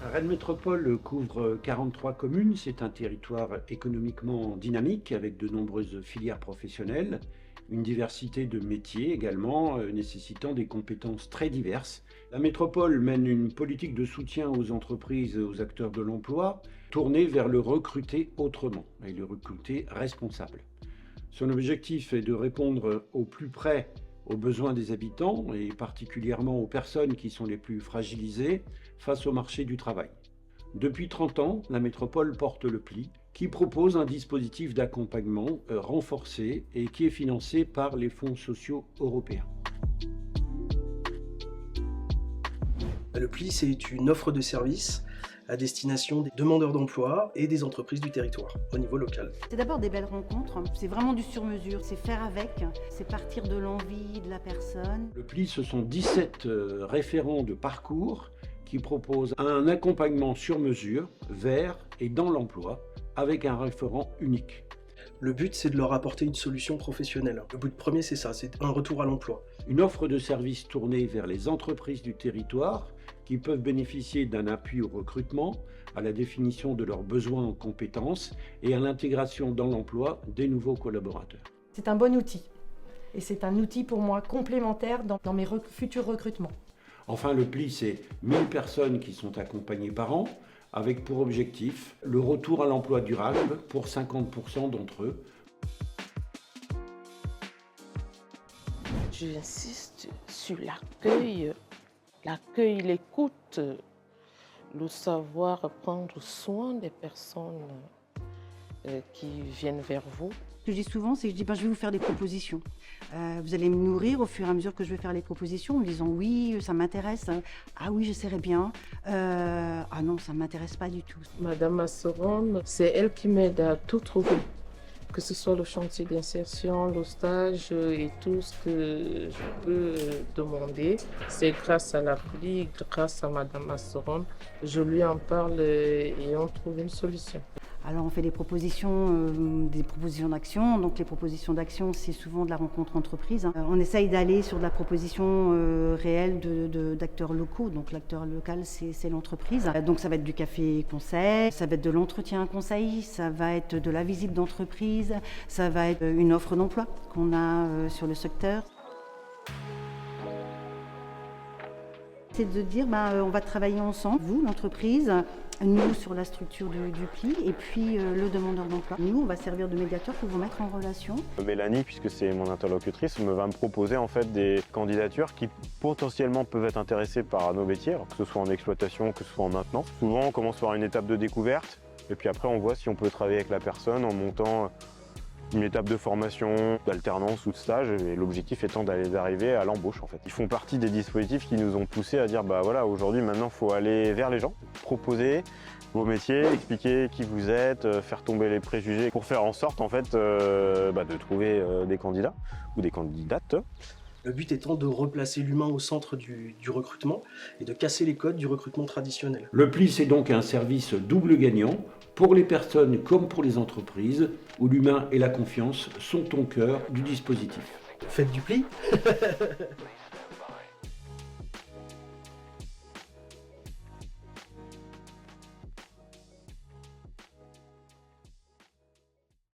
Rennes Métropole couvre 43 communes. C'est un territoire économiquement dynamique avec de nombreuses filières professionnelles, une diversité de métiers également, nécessitant des compétences très diverses. La métropole mène une politique de soutien aux entreprises et aux acteurs de l'emploi, tournée vers le recruter autrement et le recruter responsable. Son objectif est de répondre au plus près aux besoins des habitants et particulièrement aux personnes qui sont les plus fragilisées face au marché du travail. Depuis 30 ans, la métropole porte le pli, qui propose un dispositif d'accompagnement renforcé et qui est financé par les fonds sociaux européens. Le PLI, c'est une offre de services à destination des demandeurs d'emploi et des entreprises du territoire au niveau local. C'est d'abord des belles rencontres, c'est vraiment du sur-mesure, c'est faire avec, c'est partir de l'envie de la personne. Le PLI, ce sont 17 référents de parcours qui proposent un accompagnement sur mesure vers et dans l'emploi avec un référent unique. Le but, c'est de leur apporter une solution professionnelle. Le but premier, c'est ça, c'est un retour à l'emploi. Une offre de services tournée vers les entreprises du territoire qui peuvent bénéficier d'un appui au recrutement, à la définition de leurs besoins en compétences et à l'intégration dans l'emploi des nouveaux collaborateurs. C'est un bon outil et c'est un outil pour moi complémentaire dans mes futurs recrutements. Enfin, le PLI, c'est 1000 personnes qui sont accompagnées par an, avec pour objectif le retour à l'emploi durable pour 50% d'entre eux. J'insiste sur l'accueil, l'écoute, le savoir prendre soin des personnes qui viennent vers vous. Ce que je dis souvent, c'est que je vais vous faire des propositions. Vous allez me nourrir au fur et à mesure que je vais faire les propositions en me disant oui, ça m'intéresse. Ah oui, j'essaierai bien. Ah non, ça ne m'intéresse pas du tout. Madame Masseron, c'est elle qui m'aide à tout trouver. Que ce soit le chantier d'insertion, le stage et tout ce que je peux demander. C'est grâce à l'appli, grâce à Madame Masseron. Je lui en parle et on trouve une solution. Alors on fait des propositions d'action. Donc les propositions d'action, c'est souvent de la rencontre entreprise. On essaye d'aller sur de la proposition réelle d'acteurs locaux. Donc l'acteur local, c'est l'entreprise. Donc ça va être du café conseil, ça va être de l'entretien conseil, ça va être de la visite d'entreprise, ça va être une offre d'emploi qu'on a sur le secteur. C'est de dire on va travailler ensemble, vous, l'entreprise, nous sur la structure du PLI et puis le demandeur d'emploi. Nous, on va servir de médiateur pour vous mettre en relation. Mélanie, puisque c'est mon interlocutrice, va me proposer en fait des candidatures qui potentiellement peuvent être intéressées par nos métiers, alors que ce soit en exploitation, que ce soit en maintenance. Souvent, on commence par une étape de découverte et puis après, on voit si on peut travailler avec la personne en montant une étape de formation, d'alternance ou de stage, et l'objectif étant d'arriver à l'embauche en fait. Ils font partie des dispositifs qui nous ont poussés à dire voilà, aujourd'hui maintenant il faut aller vers les gens, proposer vos métiers, expliquer qui vous êtes, faire tomber les préjugés pour faire en sorte en fait de trouver des candidats ou des candidates. Le but étant de replacer l'humain au centre du recrutement et de casser les codes du recrutement traditionnel. Le PLI, c'est donc un service double gagnant pour les personnes comme pour les entreprises, où l'humain et la confiance sont au cœur du dispositif. Faites du PLI.